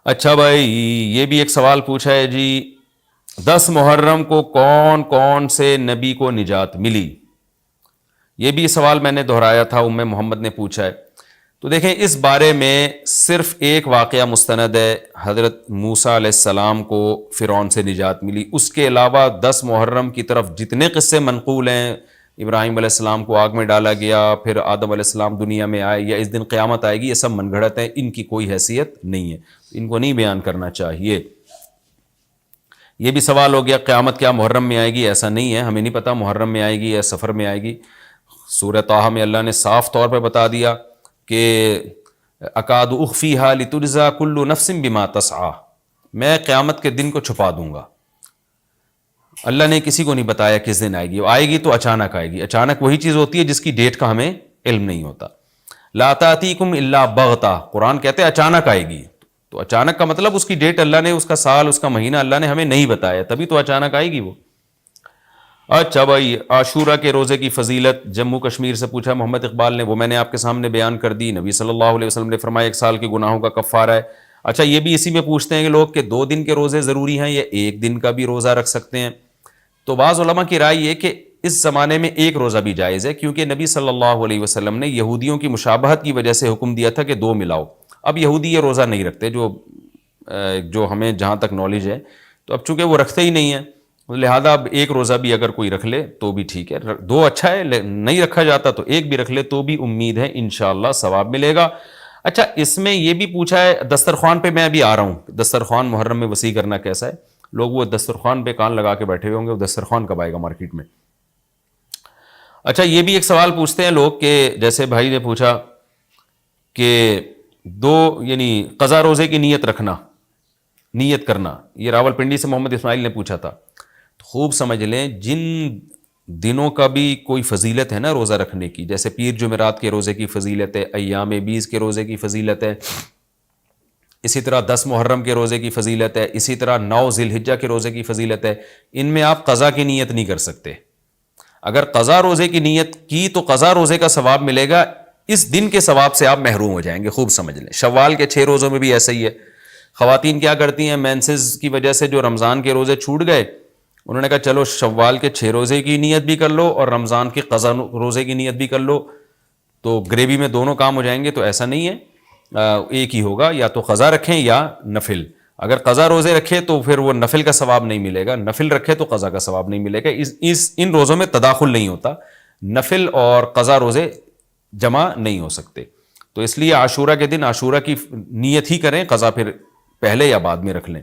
اچھا بھائی، یہ بھی ایک سوال پوچھا ہے جی، 10 محرم کو کون کون سے نبی کو نجات ملی؟ یہ بھی سوال میں نے دہرایا تھا، ام محمد نے پوچھا ہے۔ تو دیکھیں، اس بارے میں صرف ایک واقعہ مستند ہے، حضرت موسیٰ علیہ السلام کو فرعون سے نجات ملی۔ اس کے علاوہ 10 محرم کی طرف جتنے قصے منقول ہیں، ابراہیم علیہ السلام کو آگ میں ڈالا گیا، پھر آدم علیہ السلام دنیا میں آئے، یا اس دن قیامت آئے گی، یہ سب من گھڑت ہیں، ان کی کوئی حیثیت نہیں ہے، ان کو نہیں بیان کرنا چاہیے۔ یہ بھی سوال ہو گیا قیامت کیا محرم میں آئے گی؟ ایسا نہیں ہے، ہمیں نہیں پتا محرم میں آئے گی یا سفر میں آئے گی۔ سورہ طٰہٰ میں اللہ نے صاف طور پہ بتا دیا کہ اکاد اخفیہا لتجزا کل نفس بما تسعی، میں قیامت کے دن کو چھپا دوں گا۔ اللہ نے کسی کو نہیں بتایا کس دن آئے گی، وہ آئے گی تو اچانک آئے گی۔ اچانک وہی چیز ہوتی ہے جس کی ڈیٹ کا ہمیں علم نہیں ہوتا۔ لا تأتیکم الا بغتہ، قرآن کہتے ہیں اچانک آئے گی، تو اچانک کا مطلب اس کی ڈیٹ اللہ نے، اس کا سال، اس کا مہینہ اللہ نے ہمیں نہیں بتایا، تبھی تو اچانک آئے گی وہ۔ اچھا بھائی، عاشورہ کے روزے کی فضیلت جموں کشمیر سے پوچھا محمد اقبال نے، وہ میں نے آپ کے سامنے بیان کر دی۔ نبی صلی اللہ علیہ وسلم نے فرمایا 1 سال کے گناہوں کا کفارہ ہے۔ اچھا، یہ بھی اسی میں پوچھتے ہیں کہ لوگ کہ 2 دن کے روزے ضروری ہیں یا 1 دن کا بھی روزہ رکھ سکتے ہیں؟ تو بعض علماء کی رائے یہ کہ اس زمانے میں 1 روزہ بھی جائز ہے، کیونکہ نبی صلی اللہ علیہ وسلم نے یہودیوں کی مشابہت کی وجہ سے حکم دیا تھا کہ 2 ملاؤ۔ اب یہودی یہ روزہ نہیں رکھتے، جو ہمیں جہاں تک نالج ہے، تو اب چونکہ وہ رکھتے ہی نہیں ہیں، لہذا اب 1 روزہ بھی اگر کوئی رکھ لے تو بھی ٹھیک ہے، 2 اچھا ہے، نہیں رکھا جاتا تو 1 بھی رکھ لے تو بھی امید ہے انشاءاللہ ثواب ملے گا۔ اچھا، اس میں یہ بھی پوچھا ہے دسترخوان پہ، میں ابھی آ رہا ہوں، دسترخوان محرم میں وسیع کرنا کیسا ہے؟ لوگ وہ دسترخوان پہ کان لگا کے بیٹھے ہوئے ہوں گے، وہ دسترخوان کب آئے گا مارکیٹ میں؟ اچھا، یہ بھی ایک سوال پوچھتے ہیں لوگ کہ جیسے بھائی نے پوچھا کہ یعنی قضا روزے کی نیت کرنا، یہ راول پنڈی سے محمد اسماعیل نے پوچھا تھا۔ خوب سمجھ لیں، جن دنوں کا بھی کوئی فضیلت ہے نا روزہ رکھنے کی، جیسے پیر جمعرات کے روزے کی فضیلت ہے، ایام 20 کے روزے کی فضیلت ہے، اسی طرح 10 محرم کے روزے کی فضیلت ہے، اسی طرح 9 ذی الحجہ کے روزے کی فضیلت ہے، ان میں آپ قضا کی نیت نہیں کر سکتے۔ اگر قضا روزے کی نیت کی تو قضا روزے کا ثواب ملے گا، اس دن کے ثواب سے آپ محروم ہو جائیں گے۔ خوب سمجھ لیں، شوال کے 6 روزوں میں بھی ایسا ہی ہے۔ خواتین کیا کرتی ہیں، مینسز کی وجہ سے جو رمضان کے روزے چھوٹ گئے، انہوں نے کہا چلو شوال کے 6 روزے کی نیت بھی کر لو اور رمضان کی قضا روزے کی نیت بھی کر لو، تو گریوی میں دونوں کام ہو جائیں گے۔ تو ایسا نہیں ہے، ایک ہی ہوگا، یا تو قضا رکھیں یا نفل۔ اگر قضا روزے رکھے تو پھر وہ نفل کا ثواب نہیں ملے گا، نفل رکھے تو قضا کا ثواب نہیں ملے گا۔ ان روزوں میں تداخل نہیں ہوتا، نفل اور قضا روزے جمع نہیں ہو سکتے۔ تو اس لیے عاشورہ کے دن عاشورہ کی نیت ہی کریں، قضا پھر پہلے یا بعد میں رکھ لیں۔